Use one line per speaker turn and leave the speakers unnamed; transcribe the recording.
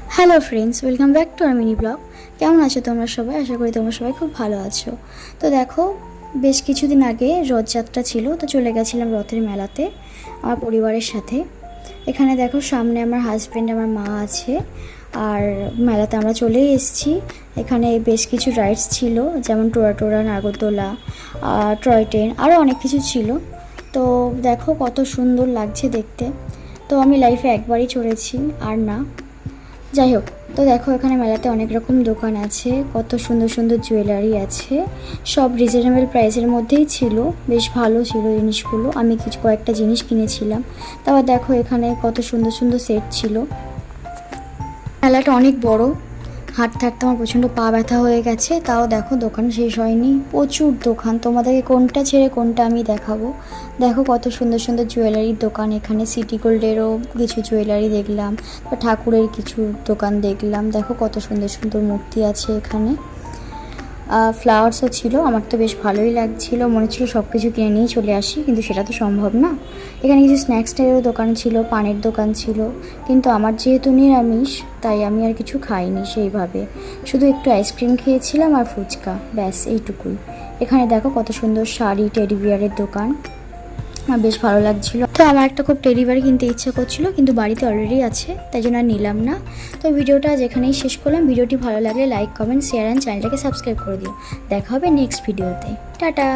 Hello friends, welcome back to our mini blog. কেমন আছো তোমরা সবাই? আশা করি তোমরা সবাই খুব ভালো আছো। তো দেখো, বেশ কিছুদিন আগে রথযাত্রা ছিল, তো চলে গেছিলাম রথের মেলাতে আমার পরিবারের সাথে। এখানে দেখো সামনে আমার হাজব্যান্ড, আমার মা আছে, আর মেলাতে আমরা চলেই এসেছি। এখানে বেশ কিছু রাইডস ছিল, যেমন টোরা নাগরদোলা, টয় ট্রেন, আরও অনেক কিছু ছিল। তো দেখো কত সুন্দর লাগছে দেখতে। তো আমি লাইফে একবারই চড়েছি, আর না। যাই হোক, তো দেখো এখানে মেলাতে অনেক রকম দোকান আছে, কত সুন্দর সুন্দর জুয়েলারি আছে, সব রিজনেবল প্রাইসের মধ্যেই ছিল, বেশ ভালো ছিল জিনিসগুলো। আমি কয়েকটা জিনিস কিনেছিলাম। তারপর দেখো এখানে কত সুন্দর সুন্দর সেট ছিল। মেলাটা অনেক বড়, হাঁটতে হাঁটতে আমার প্রচণ্ড পা ব্যথা হয়ে গেছে। তাও দেখো দোকান শেষ হয়নি, প্রচুর দোকান। তোমাদেরকে কোনটা ছেড়ে কোনটা আমি দেখাবো। দেখো কত সুন্দর সুন্দর জুয়েলারির দোকান। এখানে সিটি গোল্ডেরও কিছু জুয়েলারি দেখলাম, ঠাকুরের কিছু দোকান দেখলাম। দেখো কত সুন্দর সুন্দর মূর্তি আছে এখানে। ফ্লাওয়ার্সও ছিল। আমার তো বেশ ভালোই লাগছিল, মনে ছিল সব কিছু কিনে নিয়েই চলে আসি, কিন্তু সেটা তো সম্ভব না। এখানে কিছু স্ন্যাক্স টাইপেরও দোকান ছিল, পানের দোকান ছিল, কিন্তু আমার যেহেতু নিরামিষ তাই আমি আর কিছু খাইনি সেইভাবে, শুধু একটু আইসক্রিম খেয়েছিলাম আর ফুচকা, ব্যাস এইটুকুই। এখানে দেখো কত সুন্দর শাড়ি, টেডি বিয়ারের দোকান, বেশ ভালো লাগছিল। তো আমার একটা খুব টেডি বিয়ার কিনতে ইচ্ছা করছিল, কিন্তু বাড়িতে অলরেডি আছে, তাই জন্য আর নিলাম না। তো ভিডিওটা যেখানেই শেষ করলাম। ভিডিওটি ভালো লাগলে লাইক, কমেন্ট, শেয়ার অ্যান্ড চ্যানেলটাকে সাবস্ক্রাইব করে দিও। দেখা হবে নেক্সট ভিডিওতে। টাটা।